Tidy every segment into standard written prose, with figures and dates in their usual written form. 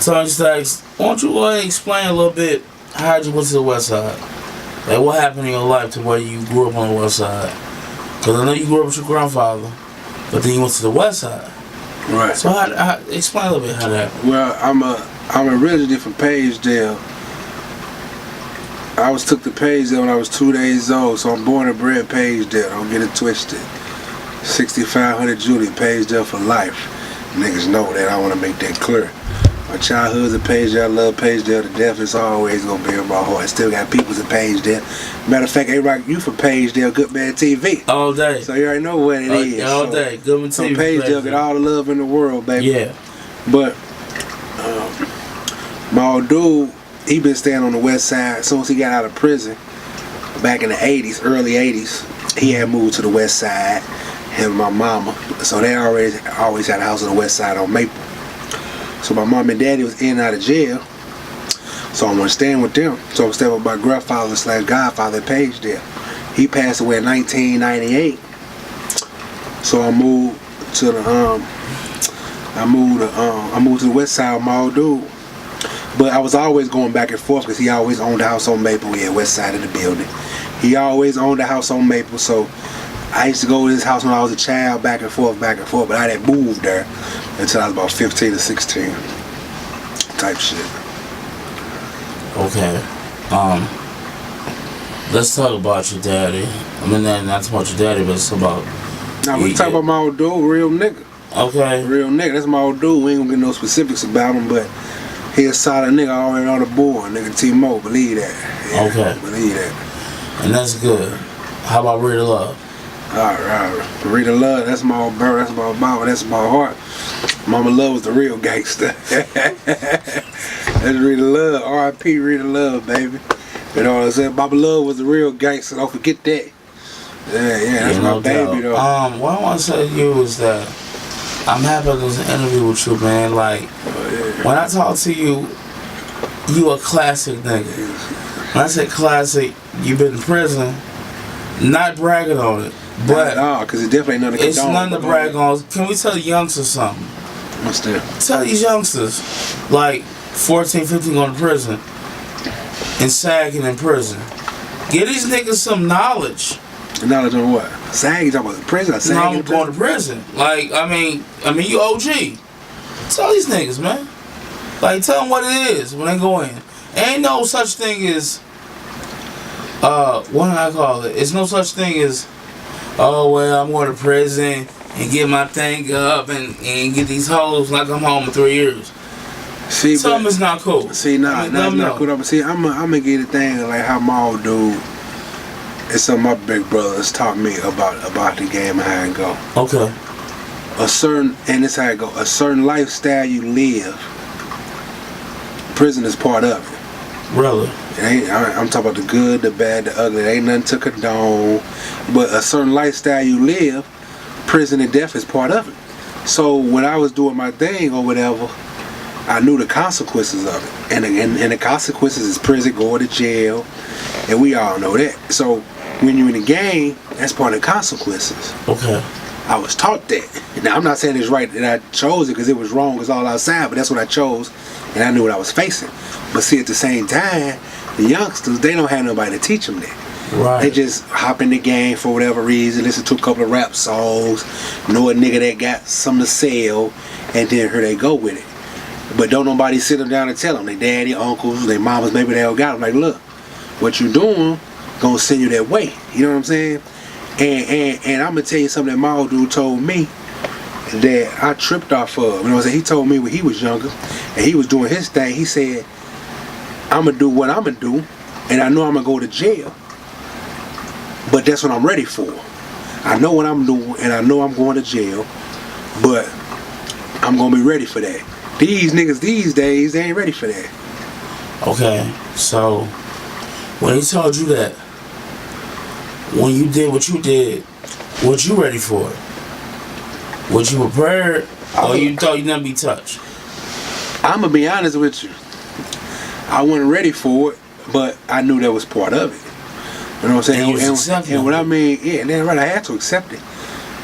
Tony Stacks, why don't you go ahead and explain a little bit how you went to the West Side? Like, what happened in your life to where you grew up on the West Side? Because I know you grew up with your grandfather, but then you went to the West Side. Right. So how explain a little bit how that happened. Well, I'm originally from Pagenville. I was took to Pagenville when I was 2 days old, so I'm born and bred Pagenville. Don't get it twisted. 6500 Julie, Pagenville for life. Niggas know that. I want to make that clear. My childhood's in Pagenville. I love Pagenville to death. It's always gonna be in my heart. Still got peoples in Pagenville. Matter of fact, A-Rock, you from Pagenville, Goodman TV. All day. So you already know what it is. All day, Goodman TV. So Pagenville get all the love in the world, baby. Yeah. But my old dude, he been staying on the West Side. As soon as he got out of prison, back in the 80s, early 80s, he had moved to the West Side. Him and my mama. So they always had a house on the West Side on Maple. So my mom and daddy was in and out of jail. So I was staying with them. So I was staying with my grandfather / godfather at Pagenville. He passed away in 1998. So I moved to the West Side with my old dude. But I was always going back and forth because he always owned a house on Maple. We had West Side of the building. He always owned a house on Maple. So I used to go to his house when I was a child, back and forth, but I didn't move there until I was about 15 or 16 type shit. Okay. Let's talk about your daddy. I mean, not about your daddy, but it's about... Now, we talk about my old dude, real nigga. Okay. Real nigga, that's my old dude. We ain't gonna get no specifics about him, but he a solid nigga already on the board. Nigga T-Mo, believe that. Yeah, okay. Believe that. And that's good. How about Rita Love? Alright, Rita Love, that's my old bird, that's my mama, that's my heart. Mama Love was the real gangster. That's Rita Love, R.I.P. Rita Love, baby. You know what I'm saying? Mama Love was the real gangster, don't forget that. Yeah, that's my baby though. What I want to say to you is that I'm happy to do an interview with you, man. Like, when I talk to you, you a classic nigga. When I say classic, you've been in prison, not bragging on it. But because it definitely ain't nothing to it's nothing to brag on. Can we tell the youngsters something? What's that? Tell these youngsters, like 14, 15 going to prison and sagging in prison. Give these niggas some knowledge. Knowledge on what? Sagging? Talking about prison? No, I'm going to prison. Like, I mean, you OG. Tell these niggas, man. Like, tell them what it is when they go in. Ain't no such thing as, what do I call it? It's no such thing as, oh, well, I'm going to prison and get my thing up and get these hoes like I'm home in 3 years. See, something is not cool. See, it's not cool. See, I'm gonna get a thing like how my old dude and some of my big brothers taught me about the game and how it go. Okay. And this how it go. A certain lifestyle you live, prison is part of it. Really? I'm talking about the good, the bad, the ugly. There ain't nothing to condone. But a certain lifestyle you live, prison and death is part of it. So when I was doing my thing or whatever, I knew the consequences of it. And the consequences is prison, going to jail. And we all know that. So when you're in the game, that's part of the consequences. Okay. I was taught that. Now I'm not saying it's right that I chose it because it was wrong, it's all outside, but that's what I chose and I knew what I was facing. But see, at the same time, the youngsters, they don't have nobody to teach them that. Right. They just hop in the game for whatever reason, listen to a couple of rap songs, know a nigga that got something to sell, and then here they go with it. But don't nobody sit them down and tell them. Their daddy, uncles, their mamas, maybe they all got them. Like, look, what you doing gonna send you that way. You know what I'm saying? And I'm gonna tell you something that my old dude told me that I tripped off of. You know what I'm saying? He told me when he was younger and he was doing his thing, he said, I'm gonna do what I'm gonna do, and I know I'm gonna go to jail. But that's what I'm ready for. I know what I'm doing, and I know I'm going to jail, but I'm gonna be ready for that. These niggas these days, they ain't ready for that. Okay, so when he told you that, when you did what you did, was you ready for it? Was you prepared, or you thought you'd never be touched? I'm gonna be honest with you. I wasn't ready for it, but I knew that was part of it. You know what I'm saying? And what I mean, yeah, then right, I had to accept it.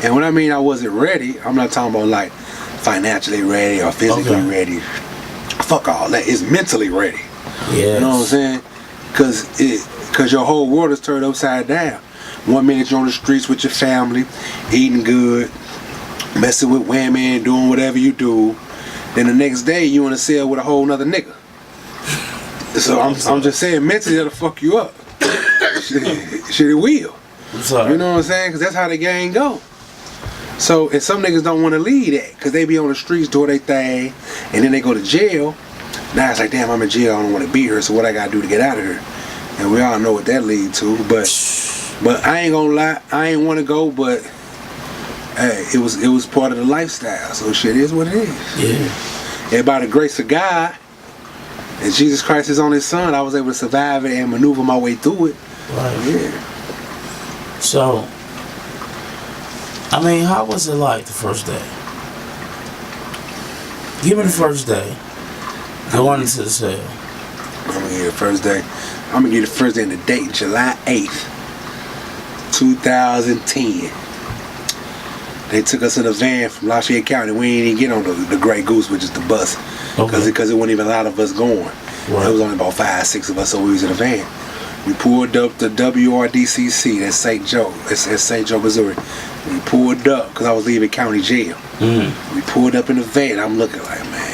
And when I mean I wasn't ready, I'm not talking about like financially ready or physically ready. fuck all that. It's mentally ready. Yeah. You know what I'm saying? Cause your whole world is turned upside down. One minute you're on the streets with your family, eating good, messing with women, doing whatever you do. Then the next day you in a cell with a whole nother nigga. So I'm just saying, mentally that'll fuck you up. Shit, it will. You know what I'm saying? Because that's how the game go. So, and some niggas don't want to leave that because they be on the streets doing their thing, and then they go to jail. Now it's like, damn, I'm in jail. I don't want to be here. So what I gotta do to get out of here? And we all know what that lead to. But I ain't gonna lie, I ain't want to go. But hey, it was part of the lifestyle. So shit is what it is. Yeah. And by the grace of God, and Jesus Christ is on His Son, I was able to survive it and maneuver my way through it. Right. Yeah. So, I mean, how was it like the first day? Give me the first day. Going into the cell. I'm gonna get the first day. I'm gonna get the first day in the date, July 8th, 2010. They took us in a van from Lafayette County. We didn't even get on the Grey Goose, which is the bus, because it wasn't even a lot of us going. Right. There was only about 5, 6 of us, so we was in a van. We pulled up to WRDCC, that's St. Joe, that's St. Joe, Missouri. We pulled up, because I was leaving county jail. We pulled up in the van. I'm looking like, man,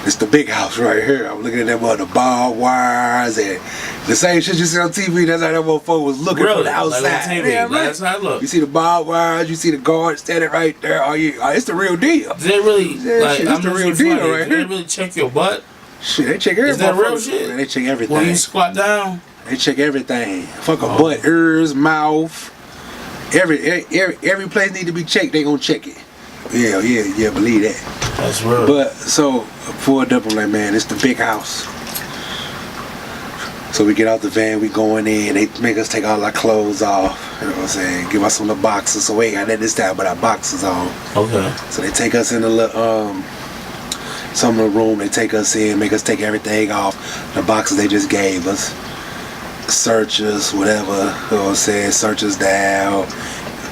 it's the big house right here. I'm looking at them the barbed wires and the same shit you see on TV. That's how that motherfucker was looking from the outside. Like on TV. Yeah, that's how it look. You see the barbed wires, you see the guard standing right there. It's the real deal. Did they really, it's the real deal right here. Did they really check your butt? Shit, they check everything. Is that real shit? Man, they check everything. When you squat down? They check everything. Fuck a butt, ears, mouth. Every place need to be checked. They gonna check it. Yeah, believe that. That's real. But so pulled up, I'm like, man, it's the big house. So we get out the van, we going in. They make us take all our clothes off. You know what I'm saying? Give us some of the boxes. So we ain't got that this time, but our boxes on. Okay. So they take us in the some of the room. They take us in, make us take everything off. The boxes they just gave us. Search us, whatever. You know what I'm saying? Search us down.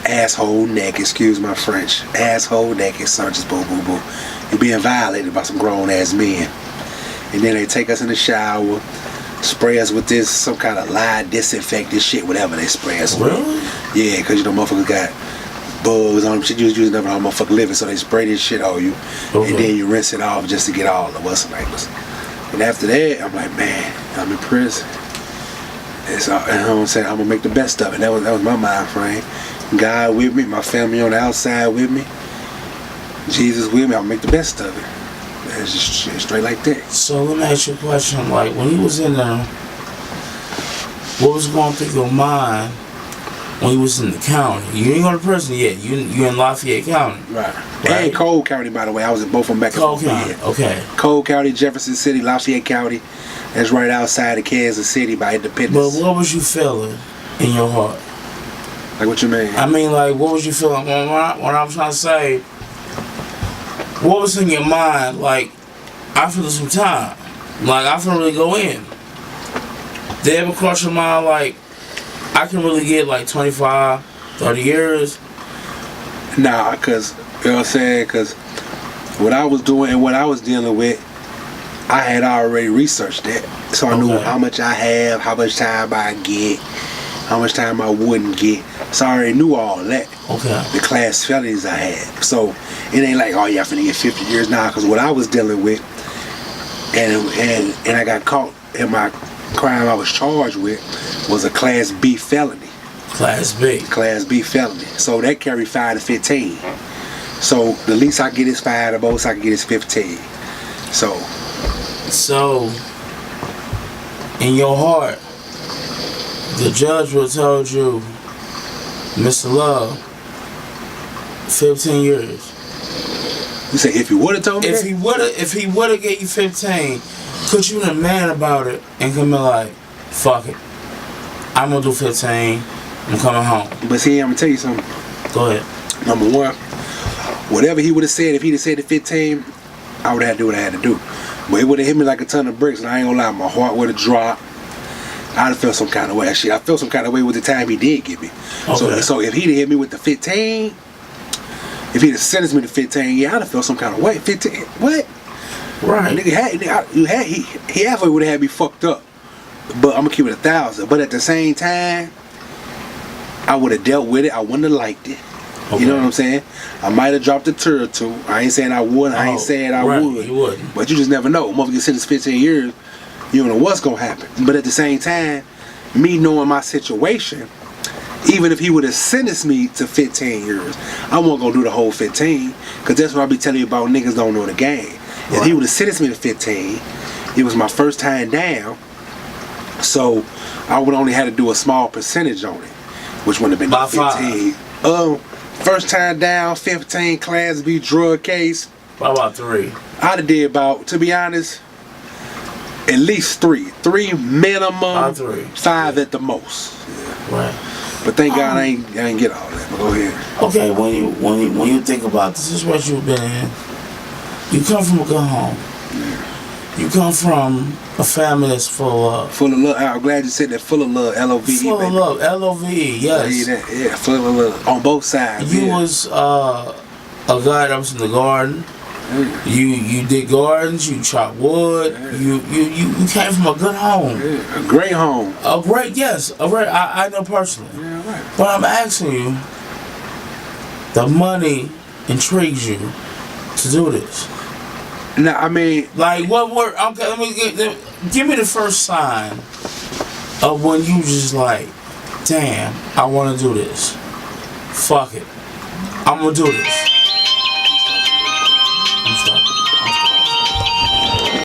Asshole neck, excuse my French. Asshole naked, search us, boo boo boo. You're being violated by some grown ass men. And then they take us in the shower, spray us with this, some kind of lye disinfectant shit, whatever they spray us with. Really? Yeah, because you know motherfuckers got bugs on them, shit you was using them on motherfucking living, so they spray this shit on you. And then you rinse it off just to get all of us. And after that, I'm like, man, I'm in prison. And so, you know what I'm saying, I'm gonna make the best of it. That was my mind frame. God with me, my family on the outside with me, Jesus with me, I'll make the best of it. It's just straight like that. So let me ask you a question. Like, when you was in there, what was going through your mind when you was in the county? You ain't go to prison yet. You in Lafayette County. Right. And Cole County, by the way. I was in both of them back and forth. Cole County, okay. Cole County, Jefferson City, Lafayette County. That's right outside of Kansas City by Independence. But what was you feeling in your heart? Like, what you mean? I mean, like, what was you feeling? What I'm trying to say, what was in your mind? Like, I feel some time. Like, I can really go in. Did it ever cross your mind, like, I can really get, like, 25, 30 years? Nah, because, you know what I'm saying? Because what I was doing and what I was dealing with, I had already researched that. So I knew how much I have, how much time I get, how much time I wouldn't get. So I already knew all that. Okay. The class felonies I had. So it ain't like, oh, y'all finna get 50 years now. Because what I was dealing with, and I got caught, and my crime I was charged with was a Class B felony. Class B. Class B felony. So that carried 5 to 15. So the least I get is 5, the most I can get is 15. So, in your heart, the judge would have told you, Mr. Love, 15 years. You say if he would have told me if he would have gave you 15, could you been a man about it and come be like, fuck it, I'm gonna do 15, I'm coming home. But see, I'm gonna tell you something. Go ahead. Number one, whatever he would have said, if he'd have said the 15, I would have had to do what I had to do. But it would have hit me like a ton of bricks, and I ain't gonna lie, my heart would have dropped. I'd have felt some kind of way. Actually, I felt some kind of way with the time he did give me. Okay. So if he'd have hit me with the 15, if he'd have sentenced me to 15, yeah, I'd have felt some kind of way. 15, what? Right. He halfway would have had me fucked up. But I'm gonna keep it 1,000. But at the same time, I would have dealt with it. I wouldn't have liked it. Okay. You know what I'm saying? I might have dropped a tear or two. I ain't saying I wouldn't. I ain't saying I would. You wouldn't. But you just never know. Motherfucker get sentenced 15 years. You don't know what's gonna happen. But at the same time, me knowing my situation, even if he would have sentenced me to 15 years, I wasn't gonna do the whole 15. Cause that's what I be telling you about, niggas don't know the game. Right. If he would have sentenced me to 15, it was my first time down. So I would only have to do a small percentage on it, which would have been by 15. First time down, 15 Class B drug case. By about 3. I'd have did about, to be honest, at least 3. 3 minimum. About 3. 5 at the most. Yeah. Right. But thank God I ain't get all that. But go ahead. Okay, when you think about the situation you've been in, you come from a good home. Yeah. You come from a family that's full of love. Full of love. I'm glad you said that. Full of love. L-O-V-E. Full of love. L-O-V-E. Yes. Yeah, full of love. On both sides. You was a guy that was in the garden. Yeah. You did gardens. You chopped wood. Yeah. You came from a good home. Yeah. A great home. A great, yes. A great. I know personally. Yeah, right. But I'm asking you, the money intrigues you to do this. No, I mean, like what word? Okay, let me give me the first sign of when you just like, damn, I want to do this. Fuck it, I'm gonna do this.